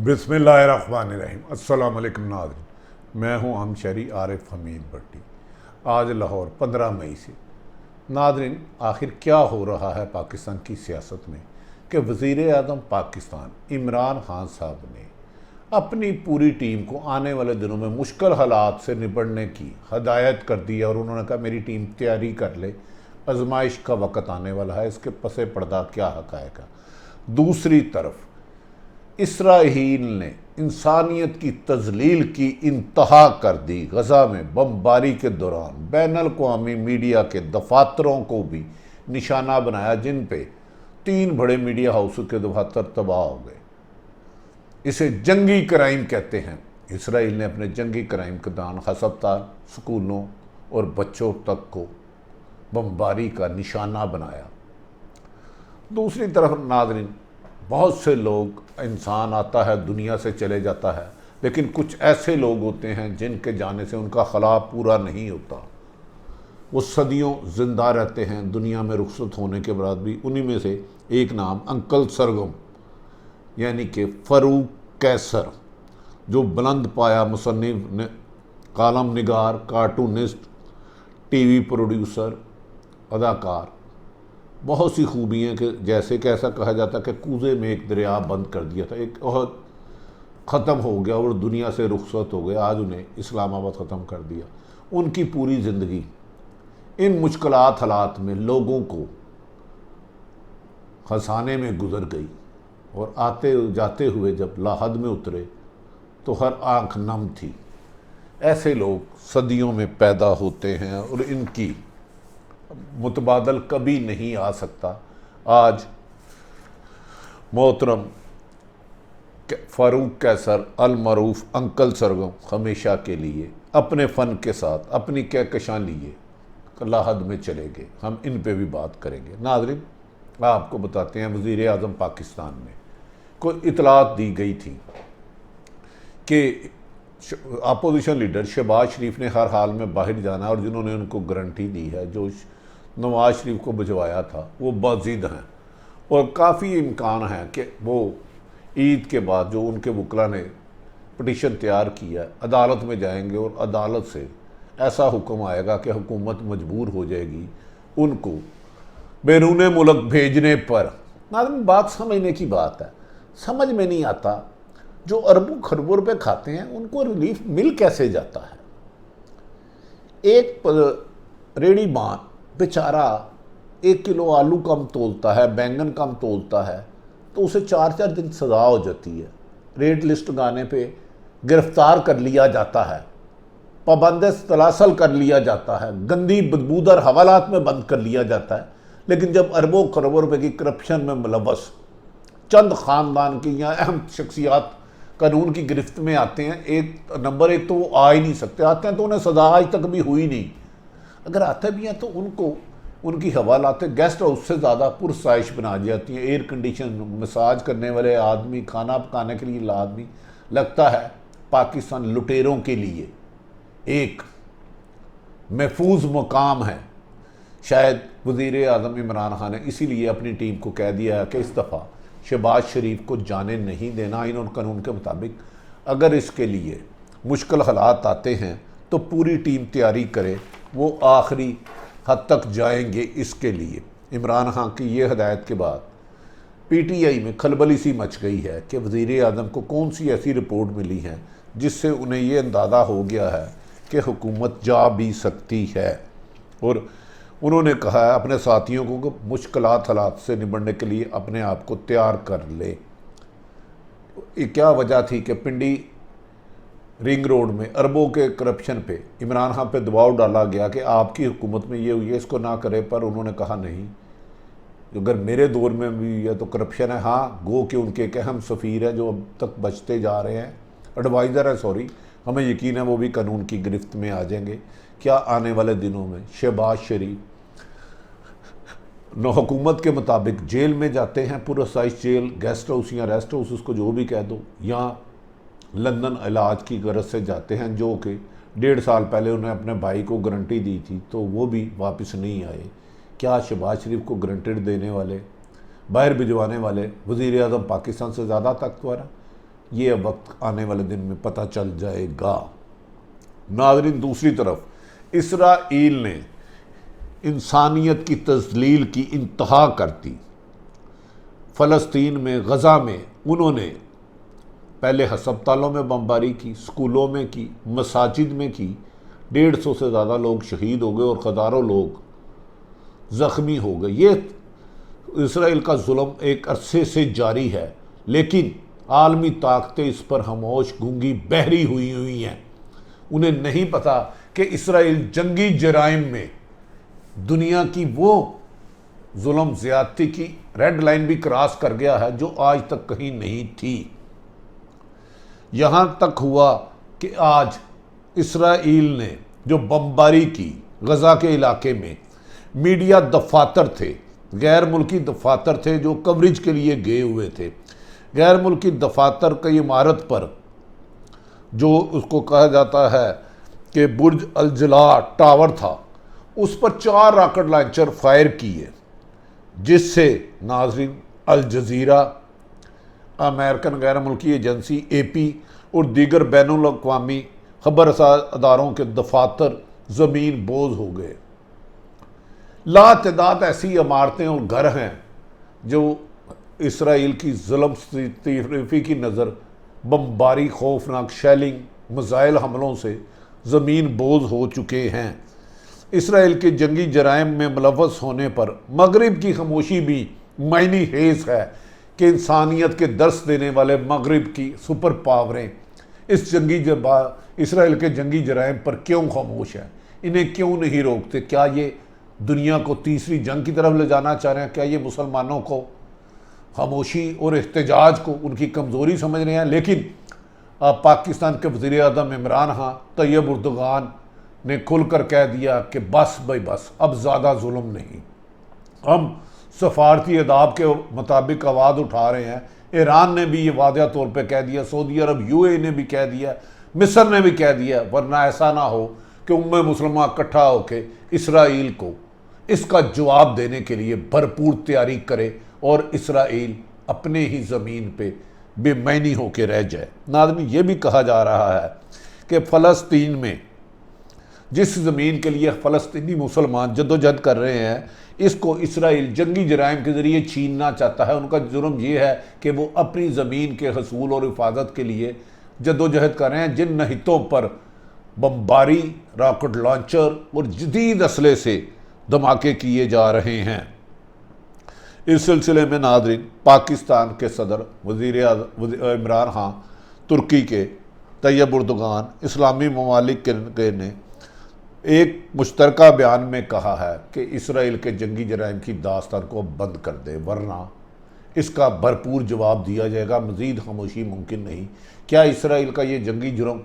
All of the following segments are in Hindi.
बिस्मिल्लाहिर्रहमानिर्रहीम। अस्सलाम वालेकुम नाज़रीन, मैं हूं हम शहरी आरिफ हमीद भट्टी। आज लाहौर 15 मई से नाज़रीन, आखिर क्या हो रहा है पाकिस्तान की सियासत में कि वज़ीर आज़म पाकिस्तान इमरान खान साहब ने अपनी पूरी टीम को आने वाले दिनों में मुश्किल हालात से निपटने की हदायत कर दी है और उन्होंने कहा मेरी टीम तैयारी कर ले, आजमाइश का वक़्त आने वाला है, इसके पसे पर्दा क्या हक़ाइक़ है। दूसरी तरफ इसराइल ने इंसानियत की तजलील की इंतहा कर दी। गजा में बमबारी के दौरान बैनुल-अक़वामी मीडिया के दफातरों को भी निशाना बनाया, जिन पे 3 बड़े मीडिया हाउस के दफातर तबाह हो गए। इसे जंगी क्राइम कहते हैं। इसराइल ने अपने जंगी क्राइम के दौरान हस्पताल, स्कूलों और बच्चों तक को बमबारी का निशाना बनाया। दूसरी तरफ नाज़रीन, बहुत से लोग, इंसान आता है दुनिया से चले जाता है, लेकिन कुछ ऐसे लोग होते हैं जिनके जाने से उनका खला पूरा नहीं होता। वो सदियों ज़िंदा रहते हैं दुनिया में रुखसत होने के बाद भी। उन्हीं में से एक नाम अंकल सरगम यानी कि फ़ारूक कैसर, जो बुलंद पाया मुसन्निफ, कालम निगार, कार्टूनिस्ट, टीवी प्रोड्यूसर, अदाकार, बहुत सी खूबियाँ कि जैसे कि ऐसा कहा जाता है कि कूजे में एक दरिया बंद कर दिया था, एक बहुत ख़त्म हो गया और दुनिया से रुखसत हो गया। आज उन्हें इस्लामाबाद ख़त्म कर दिया। उनकी पूरी ज़िंदगी इन मुश्किलात हालात में लोगों को हंसाने में गुजर गई और आते जाते हुए जब लाहद में उतरे तो हर आंख नम थी। ऐसे लोग सदियों में पैदा होते हैं और इनकी मुतबादल कभी नहीं आ सकता। आज मोहतरम फ़ारूक कैसर अल मरूफ अंकल सरगम हमेशा के लिए अपने फ़न के साथ अपनी कहकशां लिए लाहद में चले गए। हम इन पे भी बात करेंगे। नाज़रीन, आपको बताते हैं, वज़ीर आज़म पाकिस्तान में कोई इतलात दी गई थी कि अपोजिशन लीडर शहबाज शरीफ ने हर हाल में बाहर जाना, और जिन्होंने उनको गारंटी दी है, जो नवाज शरीफ को भिजवाया था, वो बाजिद हैं और काफ़ी इम्कान है कि वो ईद के बाद जो उनके वकला ने पटिशन तैयार किया अदालत में जाएंगे और अदालत से ऐसा हुक्म आएगा कि हुकूमत मजबूर हो जाएगी उनको बैरून मुल्क भेजने पर। नाज़रीन, बात समझने की बात है। समझ में नहीं आता, जो अरबों खरबों रुपये खाते हैं उनको रिलीफ मिल कैसे जाता है। एक रेडी बान बेचारा 1 किलो आलू कम तोलता है, बैंगन कम तोलता है, तो उसे 4-4 दिन सज़ा हो जाती है। रेड लिस्ट गाने पे गिरफ्तार कर लिया जाता है, पाबंद तलासल कर लिया जाता है, गंदी बदबूदार हवालात में बंद कर लिया जाता है। लेकिन जब अरबों खरबों रुपये की करप्शन में मुलव्वस चंद ख़ानदान की या अहम शख्सियात कानून की गिरफ्त में आते हैं, एक नंबर एक तो वो आ ही नहीं सकते। आते हैं तो उन्हें सज़ा आज तक भी हुई नहीं। अगर आते भी हैं तो उनको उनकी हवालात गेस्ट हाउस से ज़्यादा पुरसाइश बना जाती हैं। एयर कंडीशन, मसाज करने वाले आदमी, खाना पकाने के लिए आदमी, लगता है पाकिस्तान लुटेरों के लिए एक महफूज मुकाम है। शायद वज़ीर आज़म इमरान खान ने इसीलिए अपनी टीम को कह दिया है कि इस दफ़ा शहबाज शरीफ को जाने नहीं देना इन कानून के मुताबिक। अगर इसके लिए मुश्किल हालात आते हैं तो पूरी टीम तैयारी करे, वो आखिरी हद तक जाएंगे। इसके लिए इमरान खान की ये हदायत के बाद पीटीआई में खलबली सी मच गई है कि वज़ीर आज़म को कौन सी ऐसी रिपोर्ट मिली है जिससे उन्हें ये अंदाज़ा हो गया है कि हुकूमत जा भी सकती है। और उन्होंने कहा है अपने साथियों को कि मुश्किलात हालात से निपटने के लिए अपने आप को तैयार कर ले। क्या वजह थी कि पिंडी रिंग रोड में अरबों के करप्शन पे इमरान खान पे दबाव डाला गया कि आपकी हुकूमत में ये हुई है, इसको ना करे, पर उन्होंने कहा नहीं, अगर मेरे दौर में भी हुई है तो करप्शन है। हाँ, गो कि उनके एक अहम सफ़ीर है जो अब तक बचते जा रहे हैं, एडवाइज़र है, सॉरी, हमें यकीन है वो भी कानून की गिरफ्त में आ जाएंगे। क्या आने वाले दिनों में शहबाज शरीफ हुकूमत के मुताबिक जेल में जाते हैं, पुरसाइश जेल, गेस्ट हाउस या रेस्ट हाउस, उसको जो भी कह दो, या लंदन इलाज की गरज से जाते हैं, जो कि 1.5 साल पहले उन्हें अपने भाई को गारंटी दी थी तो वो भी वापस नहीं आए। क्या शहबाज शरीफ को गारंटेड देने वाले, बाहर भिजवाने वाले वज़ीर आज़म पाकिस्तान से ज़्यादा ताकतवर है? ये वक्त आने वाले दिन में पता चल जाएगा। नाज़रीन, दूसरी तरफ इसराइल ने इंसानियत की तज़लील की इंतहा कर दी। फ़लस्तीन में, गज़ा में उन्होंने पहले हस्पतालों में बमबारी की, स्कूलों में की, मसाजिद में की। 150 से ज़्यादा लोग शहीद हो गए और हज़ारों लोग ज़ख्मी हो गए। ये इसराइल का जुल्म एक अरसे से जारी है, लेकिन आलमी ताकतें इस पर खामोश, गूंगी, बहरी हुई हैं। उन्हें नहीं पता कि इसराइल जंगी जराइम में दुनिया की वो जुल्म ज़्यादती की रेड लाइन भी क्रॉस कर गया है जो आज तक कहीं नहीं थी। यहाँ तक हुआ कि आज इसराइल ने जो बमबारी की गज़ा के इलाके में, मीडिया दफातर थे, गैर मुल्की दफातर थे जो कवरेज के लिए गए हुए थे। गैर मुल्की दफातर की इमारत पर, जो उसको कहा जाता है कि बुर्ज अल जला टावर था, उस पर 4 रॉकेट लॉन्चर फायर किए, जिससे नाज़रीन अल जज़ीरा, अमेरिकन गैर मुल्की एजेंसी AP और दीगर बैनुल अक़वामी खबर अदारों के दफातर ज़मीन बोझ हो गए। लातदाद ऐसी इमारतें और घर हैं जो इसराइल की जुल्म तरीफ़ी की नज़र बमबारी, खौफनाक शेलिंग, मिसाइल हमलों से ज़मीन बोझ हो चुके हैं। इसराइल के जंगी जराइम में मुलव्वस होने पर मगरिब की खामोशी भी मायनी हेज़ है कि इंसानियत के दर्स देने वाले मगरिब की सुपर पावरें इस इसराइल के जंगी जराइम पर क्यों खामोश हैं, इन्हें क्यों नहीं रोकते। क्या ये दुनिया को तीसरी जंग की तरफ ले जाना चाह रहे हैं? क्या ये मुसलमानों को खामोशी और एहतजाज को उनकी कमज़ोरी समझ रहे हैं? लेकिन पाकिस्तान के वज़ीर आज़म इमरान खान, तैयब उर्दुगान ने खुलकर कह दिया कि बस भाई बस, अब ज़्यादा जुल्म नहीं, हम सफारती अदाब के मुताबिक आवाज़ उठा रहे हैं। ईरान ने भी ये वादिया तौर पे कह दिया, सऊदी अरब, UAE ने भी कह दिया, मिस्र ने भी कह दिया, वरना ऐसा ना हो कि उम्मे मुसलमान इकट्ठा होकर इसराइल को इसका जवाब देने के लिए भरपूर तैयारी करे और इसराइल अपने ही ज़मीन पे बेमैनी होकर रह जाए। नाज़रीन, ये भी कहा जा रहा है कि फ़लस्तीन में जिस ज़मीन के लिए फ़लस्तीनी मुसलमान जद्दोजहद कर रहे हैं, इसको इसराइल जंगी जराइम के ज़रिए छीनना चाहता है। उनका जुर्म ये है कि वो अपनी ज़मीन के हसूल और हिफाजत के लिए जद्दोजहद कर रहे हैं, जिन नहितों पर बमबारी, रॉकेट लॉन्चर और जदीद असले से धमाके किए जा रहे हैं। इस सिलसिले में नाज़रीन, पाकिस्तान के सदर वज़ीर इमरान खान, तुर्की के तैयब उर्दुगान, इस्लामी ममालिक के ने एक मुश्तरका बयान में कहा है कि इसराइल के जंगी जराइम की दास्तान को बंद कर दे, वरना इसका भरपूर जवाब दिया जाएगा। मज़ीद खामोशी मुमकिन नहीं। क्या इसराइल का ये जंगी जुर्म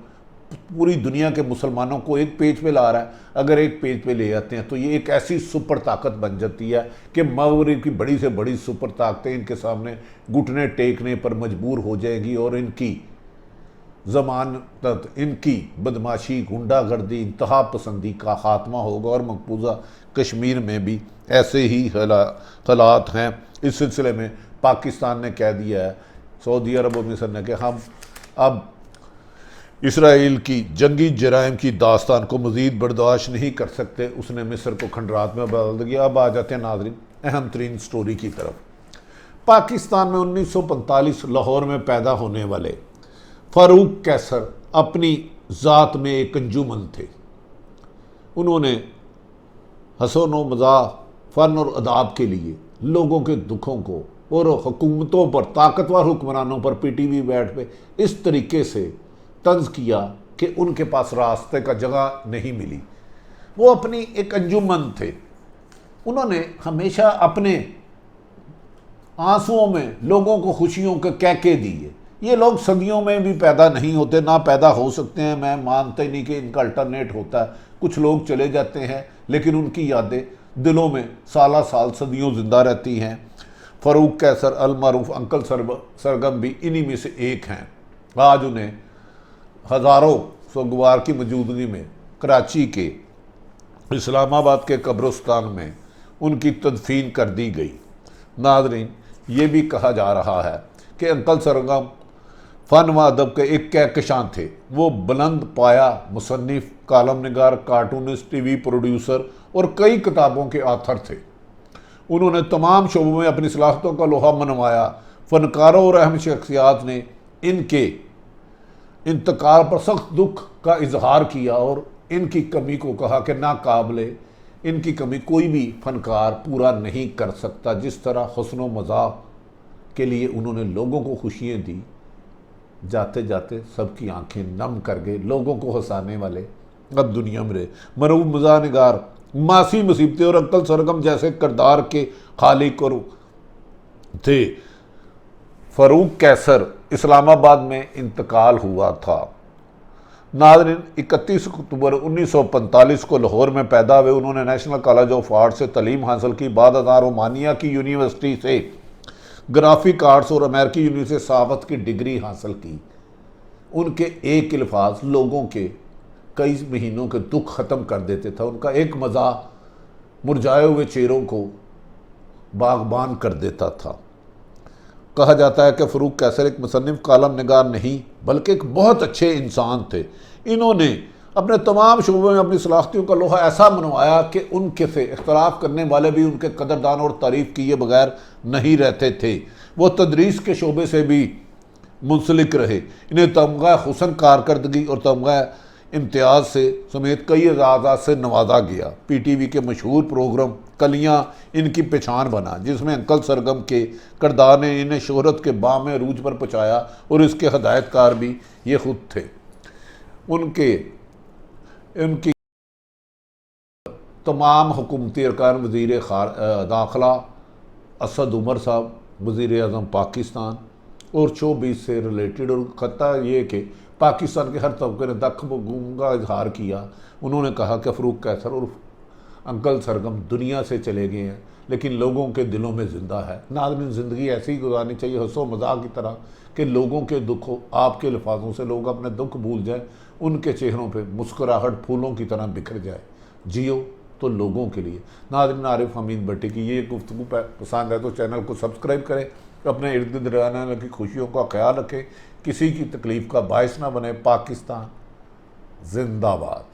पूरी दुनिया के मुसलमानों को एक पेज पे ला रहा है? अगर एक पेज पे ले आते हैं तो ये एक ऐसी सुपर ताकत बन जाती है कि मगरिब की बड़ी से बड़ी सुपर ताकतें इनके सामने घुटने टेकने पर मजबूर हो जाएगी और इनकी ज़मानत, इनकी बदमाशी, गुंडागर्दी, इंतहा पसंदी का खात्मा होगा। और मकबूजा कश्मीर में भी ऐसे ही हालात हैं। इस सिलसिले में पाकिस्तान ने कह दिया है, सऊदी अरब और मिस्र ने, कि हम अब इसराइल की जंगी जराइम की दास्तान को मज़ीद बर्दाश्त नहीं कर सकते। उसने मिस्र को खंडरात में बदल दिया। अब आ जाते हैं नाज़रीन अहम तरीन स्टोरी की तरफ। पाकिस्तान में 1945 लाहौर में पैदा होने वाले फ़ारूक कैसर अपनी ज़ात में एक अंजुमन थे। उन्होंने हसन व मज़ाह, फ़न और अदाब के लिए लोगों के दुखों को और हुकूमतों पर, ताकतवर हुक्मरानों पर PTV बैठ पे इस तरीके से तंज किया कि उनके पास रास्ते का जगह नहीं मिली। वो अपनी एक अंजुमन थे। उन्होंने हमेशा अपने आंसुओं में लोगों को खुशियों के कहके दिए। ये लोग सदियों में भी पैदा नहीं होते, ना पैदा हो सकते हैं। मैं मानता ही नहीं कि इनका अल्टरनेट होता है। कुछ लोग चले जाते हैं लेकिन उनकी यादें दिलों में साला साल सदियों ज़िंदा रहती हैं। फ़ारूक कैसर अल मारूफ अंकल सरगम भी इन्हीं में से एक हैं। आज उन्हें हज़ारों सोगवार की मौजूदगी में कराची के इस्लामाबाद के कब्रिस्तान में उनकी तदफीन कर दी गई। नाज़रीन, ये भी कहा जा रहा है कि अंकल सरगम फ़न व अदब के एक कहकशां थे। वो बुलंद पाया मुसन्निफ, कालम निगार, कार्टूनिस्ट, टीवी प्रोड्यूसर और कई किताबों के आथर थे। उन्होंने तमाम शोबों में अपनी सलाहियतों का लोहा मनवाया। फ़नकारों और अहम शख्सियात ने इनके इंतकाल पर सख्त दुख का इजहार किया और इनकी कमी को कहा कि नाकाबिले, इनकी कमी कोई भी फ़नकार पूरा नहीं कर सकता। जिस तरह हुस्न व मज़ाक के लिए उन्होंने लोगों को खुशियाँ दी, जाते जाते सबकी आंखें नम कर गए। लोगों को हंसाने वाले अब दुनिया में रहे। मरूब मज़ा निगार, मासी मुसीबतें और अक्ल सरगम जैसे किरदार के खालिक और थे। फ़ारूक कैसर इस्लामाबाद में इंतकाल हुआ था। नाज़रीन, 31 अक्टूबर 1945 को लाहौर में पैदा हुए। उन्होंने नेशनल कॉलेज ऑफ आर्ट से तालीम हासिल की। बाद रोमानिया की यूनिवर्सिटी से ग्राफिक आर्ट्स और अमेरिकी यूनिवर्सिटी से सहाफ़त की डिग्री हासिल की। उनके एक अल्फाज लोगों के कई महीनों के दुख ख़त्म कर देते था। उनका एक मज़ा मुरझाए हुए चेहरों को बागबान कर देता था। कहा जाता है कि फ़ारूक कैसर एक मुसन्निफ़, कालम निगार नहीं बल्कि एक बहुत अच्छे इंसान थे। इन्होंने अपने तमाम शोबों में अपनी सलाहियतों का लोहा ऐसा मनवाया कि उनके से इख्तलाफ करने वाले भी उनके कदरदान और तारीफ़ किए बगैर नहीं रहते थे। वो तदरीस के शोबे से भी मुंसलिक रहे। इन्हें तमगा हुस्न कारकर्दगी और तमगा इम्तियाज़ से समेत कई एजाज़ात से नवाजा गया। PTV के मशहूर प्रोग्राम कलियाँ इनकी पहचान बना, जिसमें अंकल सरगम के किरदार ने इन्हें शोहरत के बाम अरूज पर पहुँचाया और इसके हदायतकार भी ये खुद थे। उनकी तमाम हुकूमती अरकान, वज़ीर दाखिला असद उमर साहब, वज़ीर आज़म पाकिस्तान और शोबीस से रिलेटेड, और ख़त्ता ये कि पाकिस्तान के हर तबके ने दख्म का इजहार किया। उन्होंने कहा कि फ़ारूक कैसर और अंकल सरगम दुनिया से चले गए हैं लेकिन लोगों के दिलों में ज़िंदा है। नाज़रीन, ज़िंदगी ऐसी ही गुजारनी चाहिए, हंसो मज़ाक की तरह, कि लोगों के दुख आपके लफाजों से लोग अपने दुख भूल जाएं, उनके चेहरों पे मुस्कुराहट फूलों की तरह बिखर जाए। जियो तो लोगों के लिए। नाज़रीन, आरिफ हमीद भट्टी की ये गुफ्तगू पसंद है तो चैनल को सब्सक्राइब करें। अपने इर्द गिर्द रहने वालों की खुशियों का ख्याल रखें, किसी की तकलीफ़ का बायस ना बने। पाकिस्तान जिंदाबाद।